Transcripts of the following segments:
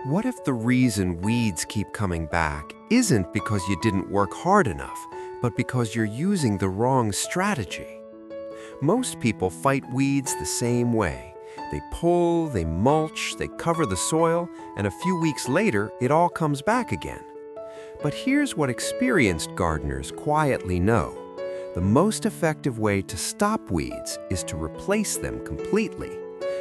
What if the reason weeds keep coming back isn't because you didn't work hard enough, but because you're using the wrong strategy? Most people fight weeds the same way. They pull, they mulch, they cover the soil, and a few weeks later, it all comes back again. But here's what experienced gardeners quietly know. The most effective way to stop weeds is to replace them completely.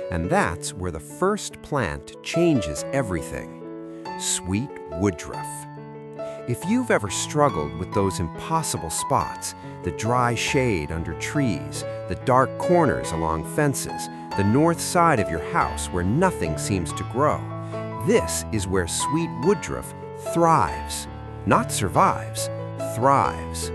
And that's where the first plant changes everything. Sweet Woodruff. If you've ever struggled with those impossible spots, the dry shade under trees, the dark corners along fences, the north side of your house where nothing seems to grow, this is where sweet Woodruff thrives. Not survives, thrives.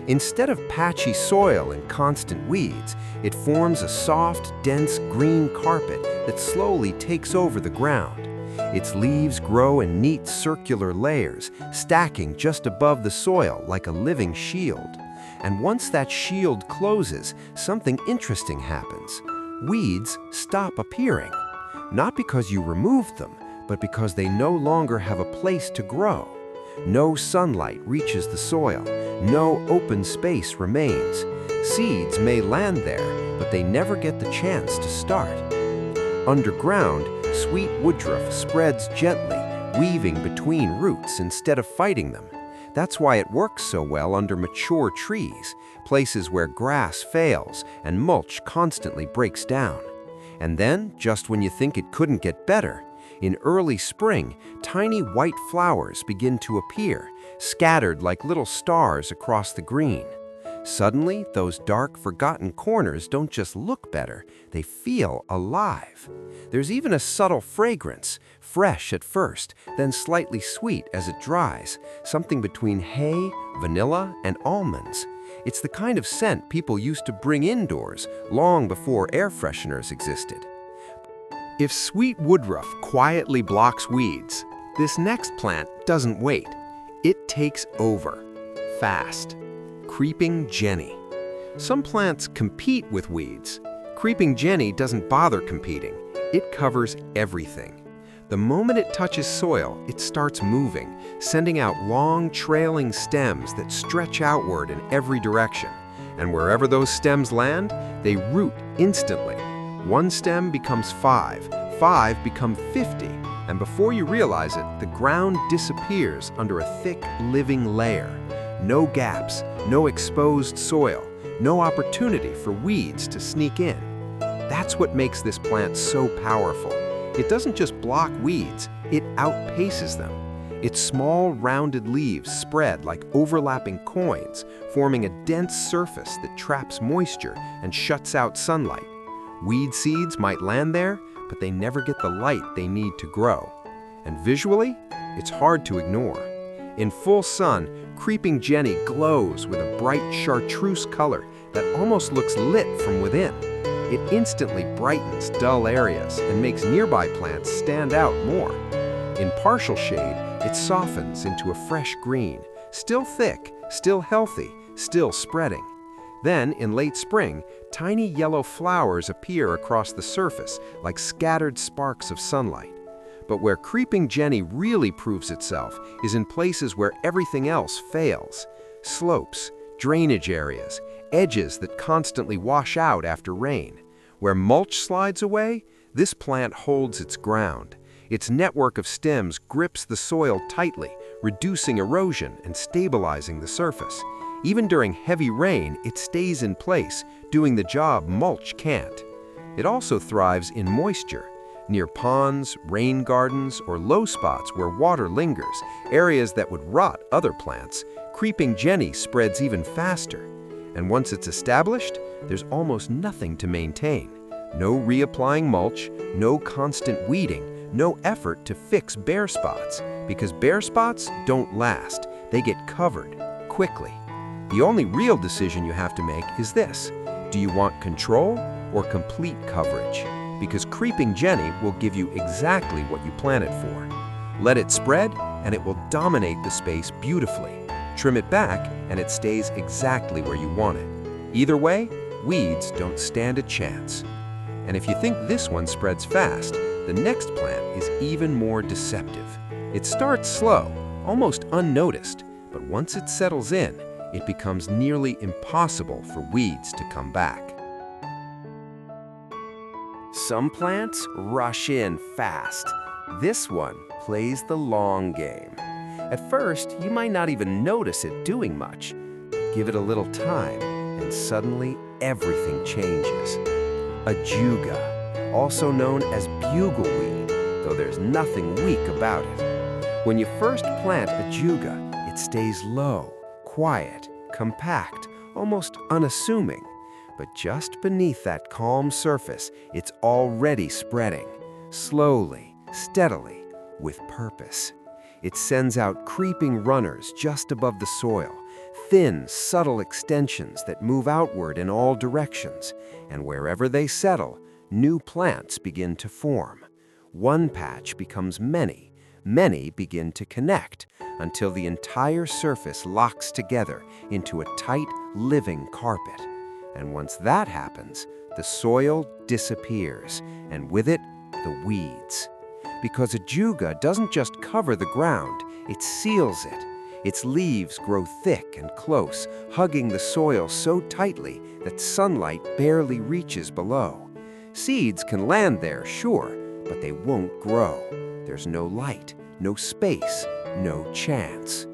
Instead of patchy soil and constant weeds, it forms a soft, dense green carpet that slowly takes over the ground. Its leaves grow in neat circular layers, stacking just above the soil like a living shield. And once that shield closes, something interesting happens. Weeds stop appearing. Not because you removed them, but because they no longer have a place to grow. No sunlight reaches the soil. No open space remains. Seeds may land there, but they never get the chance to start. Underground, sweet Woodruff spreads gently, weaving between roots instead of fighting them. That's why it works so well under mature trees, places where grass fails and mulch constantly breaks down. And then, just when you think it couldn't get better, in early spring, tiny white flowers begin to appear, scattered like little stars across the green. Suddenly, those dark, forgotten corners don't just look better, they feel alive. There's even a subtle fragrance, fresh at first, then slightly sweet as it dries, something between hay, vanilla, and almonds. It's the kind of scent people used to bring indoors long before air fresheners existed. If sweet Woodruff quietly blocks weeds, this next plant doesn't wait. It takes over, fast. Creeping Jenny. Some plants compete with weeds. Creeping Jenny doesn't bother competing. It covers everything. The moment it touches soil, it starts moving, sending out long, trailing stems that stretch outward in every direction. And wherever those stems land, they root instantly. One stem becomes 5, 5 become 50, and before you realize it, the ground disappears under a thick, living layer. No gaps, no exposed soil, no opportunity for weeds to sneak in. That's what makes this plant so powerful. It doesn't just block weeds, it outpaces them. Its small, rounded leaves spread like overlapping coins, forming a dense surface that traps moisture and shuts out sunlight. Weed seeds might land there, but they never get the light they need to grow. And visually, it's hard to ignore. In full sun, Creeping Jenny glows with a bright chartreuse color that almost looks lit from within. It instantly brightens dull areas and makes nearby plants stand out more. In partial shade, it softens into a fresh green, still thick, still healthy, still spreading. Then, in late spring, tiny yellow flowers appear across the surface like scattered sparks of sunlight. But where Creeping Jenny really proves itself is in places where everything else fails. Slopes, drainage areas, edges that constantly wash out after rain. Where mulch slides away, this plant holds its ground. Its network of stems grips the soil tightly, reducing erosion and stabilizing the surface. Even during heavy rain, it stays in place, doing the job mulch can't. It also thrives in moisture. Near ponds, rain gardens, or low spots where water lingers, areas that would rot other plants, Creeping Jenny spreads even faster. And once it's established, there's almost nothing to maintain. No reapplying mulch, no constant weeding, no effort to fix bare spots, because bare spots don't last. They get covered quickly. The only real decision you have to make is this: do you want control or complete coverage? Because Creeping Jenny will give you exactly what you plan it for. Let it spread, and it will dominate the space beautifully. Trim it back, and it stays exactly where you want it. Either way, weeds don't stand a chance. And if you think this one spreads fast, The next plant is even more deceptive. It starts slow, almost unnoticed, but once it settles in, it becomes nearly impossible for weeds to come back. Some plants rush in fast. This one plays the long game. At first, you might not even notice it doing much. Give it a little time, and suddenly everything changes. Ajuga, also known as bugleweed, though there's nothing weak about it. When you first plant Ajuga, it stays low, quiet, compact, almost unassuming. But just beneath that calm surface, it's already spreading, slowly, steadily, with purpose. It sends out creeping runners just above the soil, thin, subtle extensions that move outward in all directions, and wherever they settle, new plants begin to form. One patch becomes many, many begin to connect, until the entire surface locks together into a tight, living carpet. And once that happens, the soil disappears, and with it, the weeds. Because Ajuga doesn't just cover the ground, it seals it. Its leaves grow thick and close, hugging the soil so tightly that sunlight barely reaches below. Seeds can land there, sure, but they won't grow. There's no light, no space, no chance.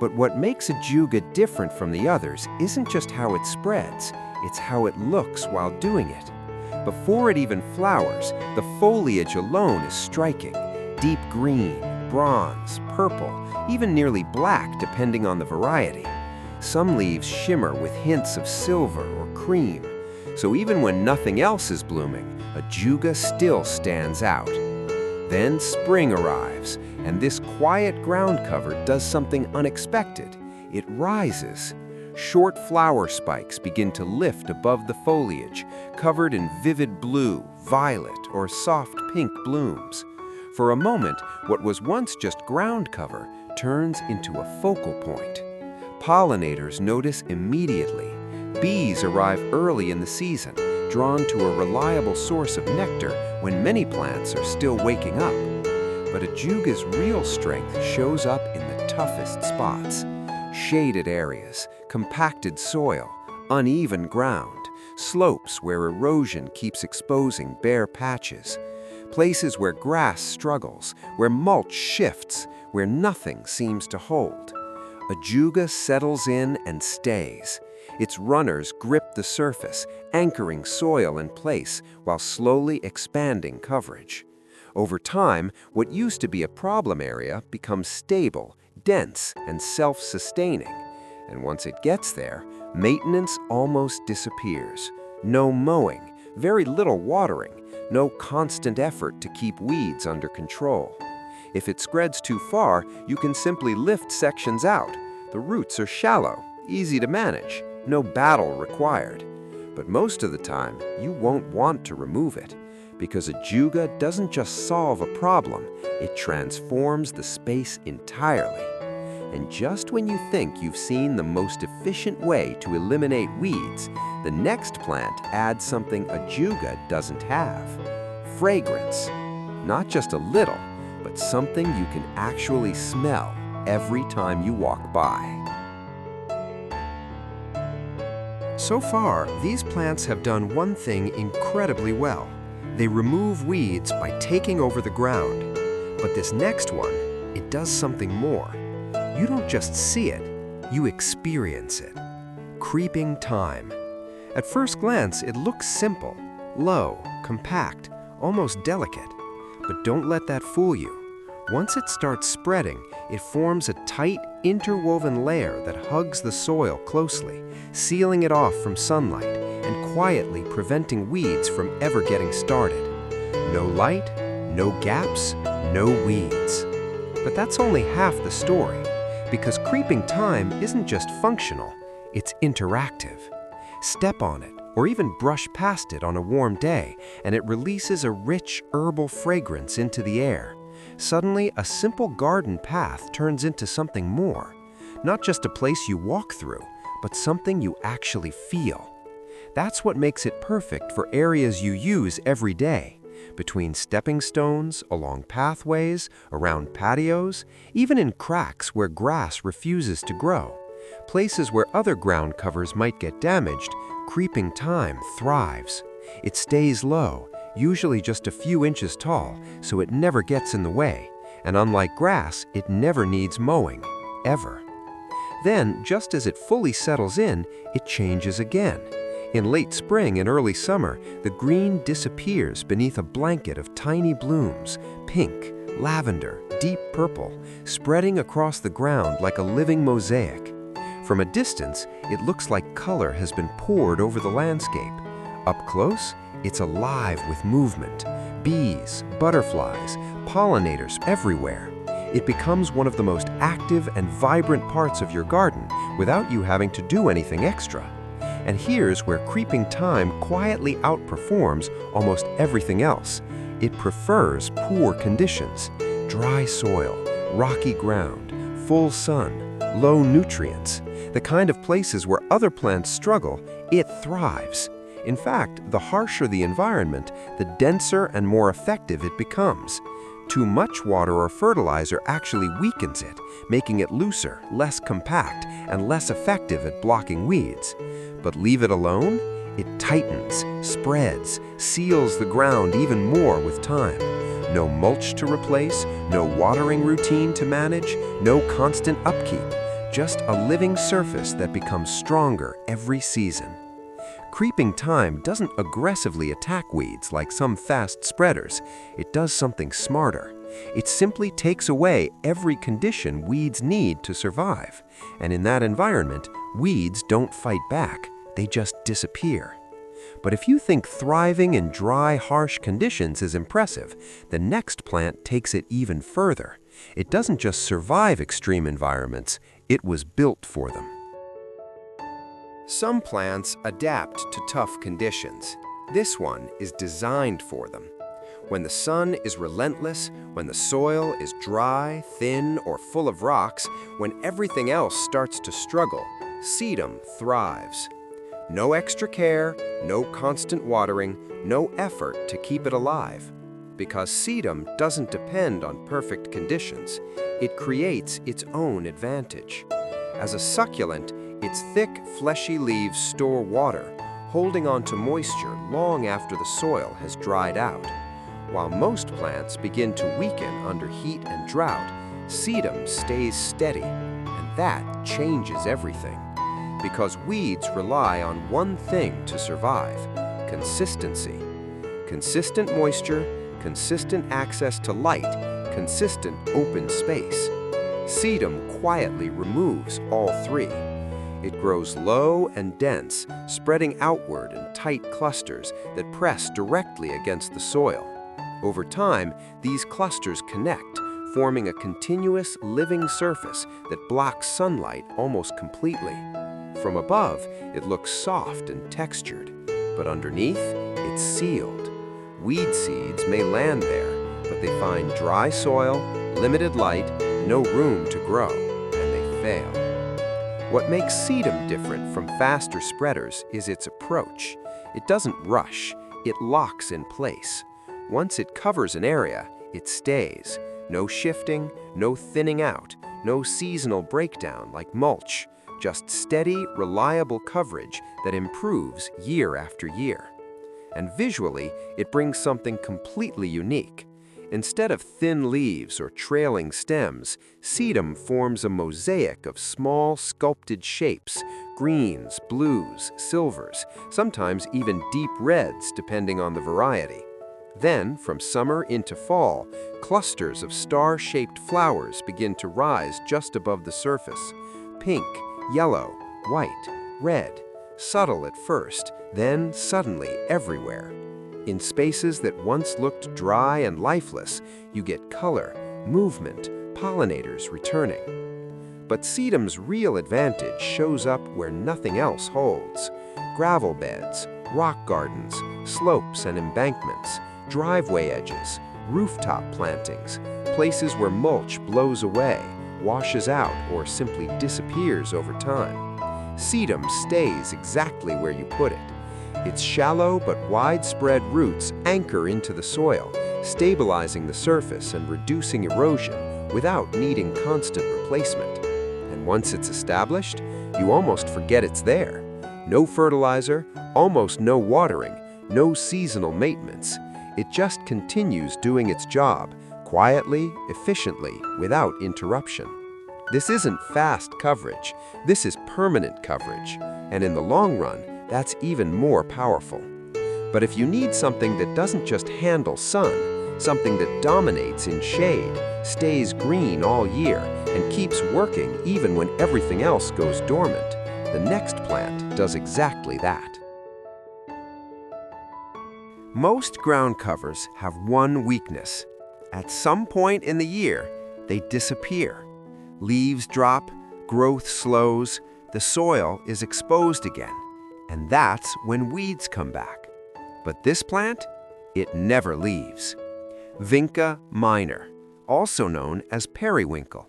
But what makes Ajuga different from the others isn't just how it spreads, it's how it looks while doing it. Before it even flowers, the foliage alone is striking. Deep green, bronze, purple, even nearly black depending on the variety. Some leaves shimmer with hints of silver or cream. So even when nothing else is blooming, Ajuga still stands out. Then spring arrives, and this quiet ground cover does something unexpected. It rises. Short flower spikes begin to lift above the foliage, covered in vivid blue, violet, or soft pink blooms. For a moment, what was once just ground cover turns into a focal point. Pollinators notice immediately. Bees arrive early in the season, drawn to a reliable source of nectar when many plants are still waking up. But Ajuga's real strength shows up in the toughest spots. Shaded areas, compacted soil, uneven ground, slopes where erosion keeps exposing bare patches, places where grass struggles, where mulch shifts, where nothing seems to hold. Ajuga settles in and stays. Its runners grip the surface, anchoring soil in place while slowly expanding coverage. Over time, what used to be a problem area becomes stable, dense, and self-sustaining. And once it gets there, maintenance almost disappears. No mowing, very little watering, no constant effort to keep weeds under control. If it spreads too far, you can simply lift sections out. The roots are shallow, easy to manage, no battle required. But most of the time, you won't want to remove it, because Ajuga doesn't just solve a problem, it transforms the space entirely. And just when you think you've seen the most efficient way to eliminate weeds, the next plant adds something Ajuga doesn't have: fragrance. Not just a little, but something you can actually smell every time you walk by. So far, these plants have done one thing incredibly well. They remove weeds by taking over the ground. But this next one, it does something more. You don't just see it, you experience it. Creeping thyme. At first glance, it looks simple, low, compact, almost delicate. But don't let that fool you. Once it starts spreading, it forms a tight, interwoven layer that hugs the soil closely, sealing it off from sunlight and quietly preventing weeds from ever getting started. No light, no gaps, no weeds. But that's only half the story, because creeping thyme isn't just functional, it's interactive. Step on it, or even brush past it on a warm day, and it releases a rich herbal fragrance into the air. Suddenly, a simple garden path turns into something more. Not just a place you walk through, but something you actually feel. That's what makes it perfect for areas you use every day. between stepping stones, along pathways, around patios, even in cracks where grass refuses to grow. Places where other ground covers might get damaged, creeping thyme thrives. It stays low, usually just a few inches tall, so it never gets in the way. And unlike grass, it never needs mowing, ever. Then, just as it fully settles in, it changes again. In late spring and early summer, the green disappears beneath a blanket of tiny blooms, pink, lavender, deep purple, spreading across the ground like a living mosaic. From a distance, it looks like color has been poured over the landscape. Up close, it's alive with movement. Bees, butterflies, pollinators everywhere. It becomes one of the most active and vibrant parts of your garden without you having to do anything extra. And here's where creeping thyme quietly outperforms almost everything else. It prefers poor conditions, dry soil, rocky ground, full sun, low nutrients. The kind of places where other plants struggle, it thrives. In fact, the harsher the environment, the denser and more effective it becomes. Too much water or fertilizer actually weakens it, making it looser, less compact, and less effective at blocking weeds. But leave it alone, it tightens, spreads, seals the ground even more with time. No mulch to replace, no watering routine to manage, no constant upkeep. Just a living surface that becomes stronger every season. Creeping thyme doesn't aggressively attack weeds like some fast spreaders. It does something smarter. It simply takes away every condition weeds need to survive. And in that environment, weeds don't fight back. They just disappear. But if you think thriving in dry, harsh conditions is impressive, the next plant takes it even further. It doesn't just survive extreme environments, it was built for them. Some plants adapt to tough conditions. This one is designed for them. When the sun is relentless, when the soil is dry, thin, or full of rocks, when everything else starts to struggle, Sedum thrives. No extra care, no constant watering, no effort to keep it alive. Because Sedum doesn't depend on perfect conditions, it creates its own advantage. As a succulent, its thick, fleshy leaves store water, holding on to moisture long after the soil has dried out. While most plants begin to weaken under heat and drought, Sedum stays steady, and that changes everything. Because weeds rely on one thing to survive: consistency. Consistent moisture, consistent access to light, consistent open space. Sedum quietly removes all three. It grows low and dense, spreading outward in tight clusters that press directly against the soil. Over time, these clusters connect, forming a continuous living surface that blocks sunlight almost completely. From above, it looks soft and textured, but underneath, it's sealed. Weed seeds may land there, but they find dry soil, limited light, no room to grow, and they fail. What makes Sedum different from faster spreaders is its approach. It doesn't rush, it locks in place. Once it covers an area, it stays. No shifting, no thinning out, no seasonal breakdown like mulch. Just steady, reliable coverage that improves year after year. And visually, it brings something completely unique. Instead of thin leaves or trailing stems, Sedum forms a mosaic of small, sculpted shapes: greens, blues, silvers, sometimes even deep reds depending on the variety. Then, from summer into fall, clusters of star-shaped flowers begin to rise just above the surface. Pink, yellow, white, red, subtle at first, then suddenly everywhere. In spaces that once looked dry and lifeless, you get color, movement, pollinators returning. But Sedum's real advantage shows up where nothing else holds. Gravel beds, rock gardens, slopes and embankments, driveway edges, rooftop plantings, places where mulch blows away, washes out, or simply disappears over time. Sedum stays exactly where you put it. Its shallow but widespread roots anchor into the soil, stabilizing the surface and reducing erosion without needing constant replacement. And once it's established, you almost forget it's there. No fertilizer, almost no watering, no seasonal maintenance. It just continues doing its job, quietly, efficiently, without interruption. This isn't fast coverage, this is permanent coverage, and in the long run, that's even more powerful. But if you need something that doesn't just handle sun, something that dominates in shade, stays green all year, and keeps working even when everything else goes dormant, the next plant does exactly that. Most ground covers have one weakness. At some point in the year, they disappear. Leaves drop, growth slows, the soil is exposed again, and that's when weeds come back. But this plant, it never leaves. Vinca minor, also known as periwinkle.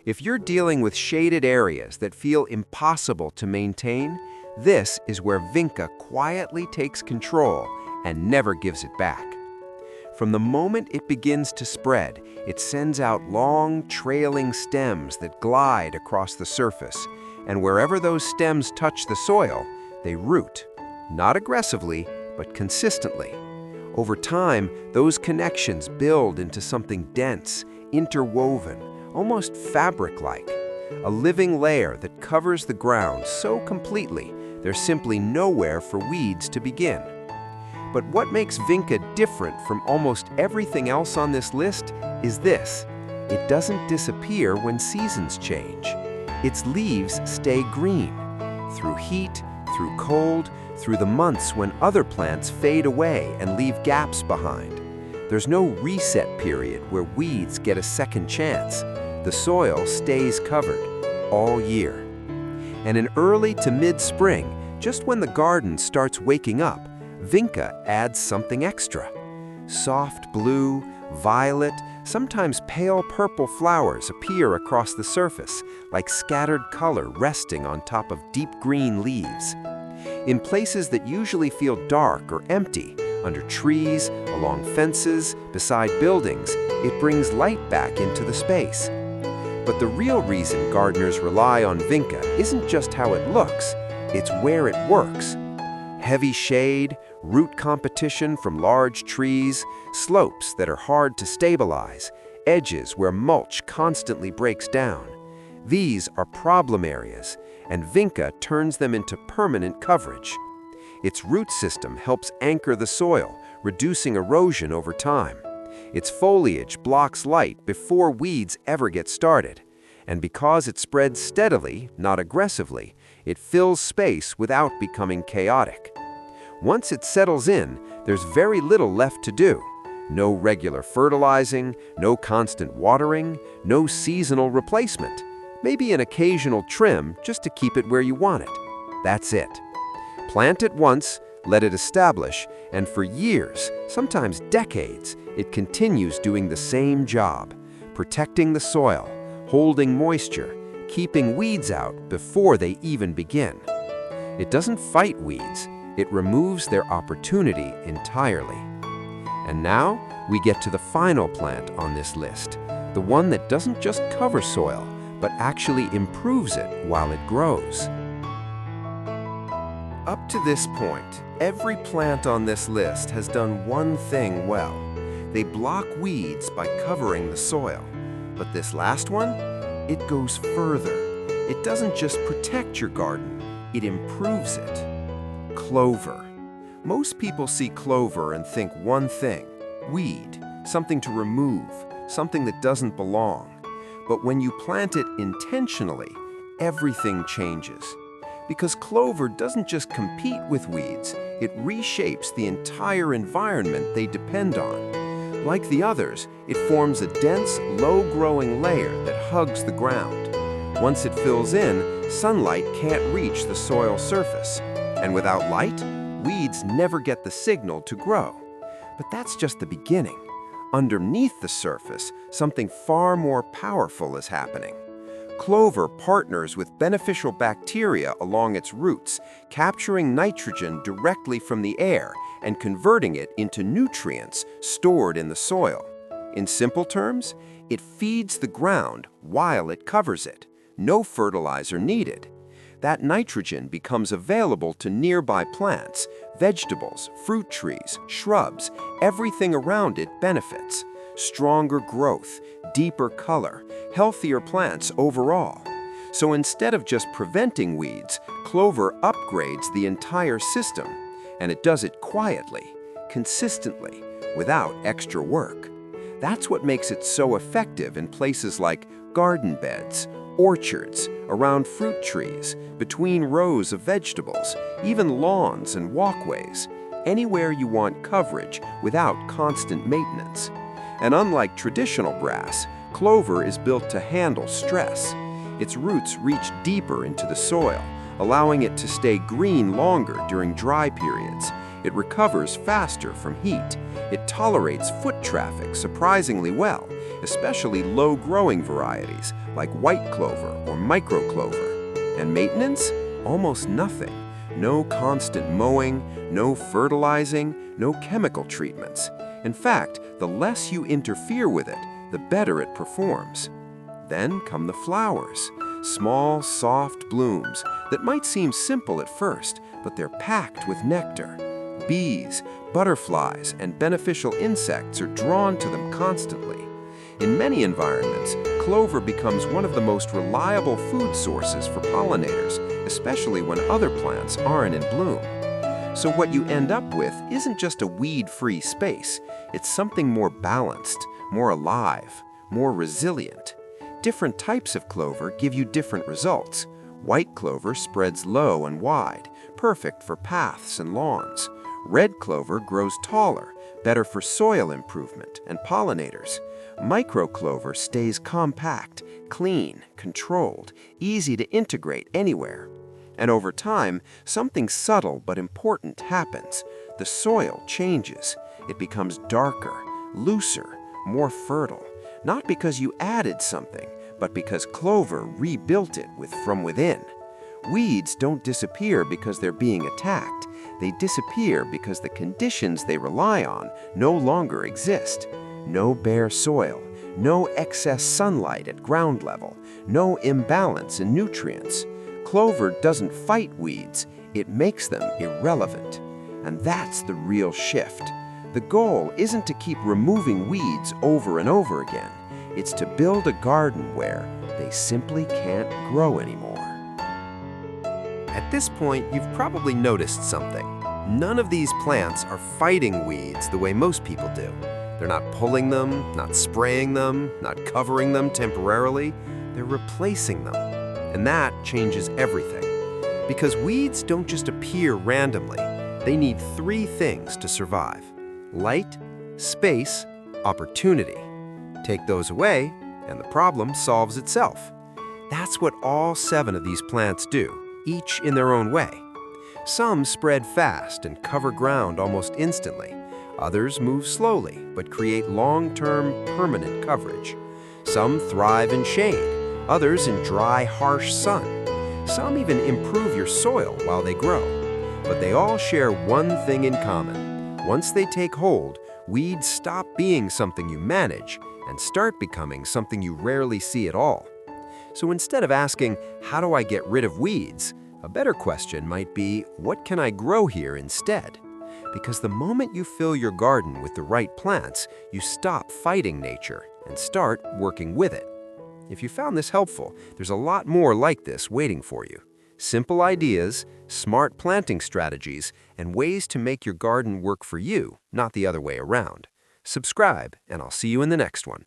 If you're dealing with shaded areas that feel impossible to maintain, this is where Vinca quietly takes control and never gives it back. From the moment it begins to spread, it sends out long, trailing stems that glide across the surface, and wherever those stems touch the soil, they root, not aggressively, but consistently. Over time, those connections build into something dense, interwoven, almost fabric-like, a living layer that covers the ground so completely there's simply nowhere for weeds to begin. But what makes Vinca different from almost everything else on this list is this: it doesn't disappear when seasons change. Its leaves stay green, through heat, through cold, through the months when other plants fade away and leave gaps behind. There's no reset period where weeds get a second chance. The soil stays covered all year. And in early to mid-spring, just when the garden starts waking up, Vinca adds something extra. Soft blue, violet, sometimes pale purple flowers appear across the surface, like scattered color resting on top of deep green leaves. In places that usually feel dark or empty, under trees, along fences, beside buildings, it brings light back into the space. But the real reason gardeners rely on Vinca isn't just how it looks, it's where it works. Heavy shade, root competition from large trees, slopes that are hard to stabilize, edges where mulch constantly breaks down. These are problem areas, and Vinca turns them into permanent coverage. Its root system helps anchor the soil, reducing erosion over time. Its foliage blocks light before weeds ever get started. And because it spreads steadily, not aggressively, it fills space without becoming chaotic. Once it settles in, there's very little left to do. No regular fertilizing, no constant watering, no seasonal replacement. Maybe an occasional trim just to keep it where you want it. That's it. Plant it once, let it establish, and for years, sometimes decades, it continues doing the same job, protecting the soil, holding moisture, keeping weeds out before they even begin. It doesn't fight weeds, it removes their opportunity entirely. And now, we get to the final plant on this list, the one that doesn't just cover soil, but actually improves it while it grows. Up to this point, every plant on this list has done one thing well. They block weeds by covering the soil. But this last one, it goes further. It doesn't just protect your garden, it improves it. Clover. Most people see clover and think one thing: weed, something to remove, something that doesn't belong. But when you plant it intentionally, everything changes. Because clover doesn't just compete with weeds, it reshapes the entire environment they depend on. Like the others, it forms a dense, low-growing layer that hugs the ground. Once it fills in, sunlight can't reach the soil surface. And without light, weeds never get the signal to grow. But that's just the beginning. Underneath the surface, something far more powerful is happening. Clover partners with beneficial bacteria along its roots, capturing nitrogen directly from the air and converting it into nutrients stored in the soil. In simple terms, it feeds the ground while it covers it. No fertilizer needed. That nitrogen becomes available to nearby plants, vegetables, fruit trees, shrubs. Everything around it benefits. Stronger growth, deeper color, healthier plants overall. So instead of just preventing weeds, Clover upgrades the entire system, and it does it quietly, consistently, without extra work. That's what makes it so effective in places like garden beds, orchards, around fruit trees, between rows of vegetables, even lawns and walkways, anywhere you want coverage without constant maintenance. And unlike traditional grass, Clover is built to handle stress. Its roots reach deeper into the soil, allowing it to stay green longer during dry periods. It recovers faster from heat. It tolerates foot traffic surprisingly well, especially low-growing varieties like white clover or micro clover. And maintenance? Almost nothing. No constant mowing, no fertilizing, no chemical treatments. In fact, the less you interfere with it, the better it performs. Then come the flowers, small, soft blooms that might seem simple at first, but they're packed with nectar. Bees, butterflies, and beneficial insects are drawn to them constantly. In many environments, clover becomes one of the most reliable food sources for pollinators, especially when other plants aren't in bloom. So what you end up with isn't just a weed-free space. It's something more balanced, more alive, more resilient. Different types of clover give you different results. White clover spreads low and wide, perfect for paths and lawns. Red clover grows taller, better for soil improvement and pollinators. Micro clover stays compact, clean, controlled, easy to integrate anywhere. And over time, something subtle but important happens. The soil changes. It becomes darker, looser, more fertile. Not because you added something, but because clover rebuilt it from within. Weeds don't disappear because they're being attacked. They disappear because the conditions they rely on no longer exist. No bare soil, no excess sunlight at ground level, no imbalance in nutrients. Clover doesn't fight weeds, it makes them irrelevant. And that's the real shift. The goal isn't to keep removing weeds over and over again. It's to build a garden where they simply can't grow anymore. At this point, you've probably noticed something. None of these plants are fighting weeds the way most people do. They're not pulling them, not spraying them, not covering them temporarily. They're replacing them. And that changes everything. Because weeds don't just appear randomly. They need three things to survive: light, space, opportunity. Take those away, and the problem solves itself. That's what all 7 of these plants do, each in their own way. Some spread fast and cover ground almost instantly. Others move slowly, but create long-term, permanent coverage. Some thrive in shade, others in dry, harsh sun. Some even improve your soil while they grow. But they all share one thing in common. Once they take hold, weeds stop being something you manage and start becoming something you rarely see at all. So instead of asking, how do I get rid of weeds? A better question might be, what can I grow here instead? Because the moment you fill your garden with the right plants, you stop fighting nature and start working with it. If you found this helpful, there's a lot more like this waiting for you. Simple ideas, smart planting strategies, and ways to make your garden work for you, not the other way around. Subscribe, and I'll see you in the next one.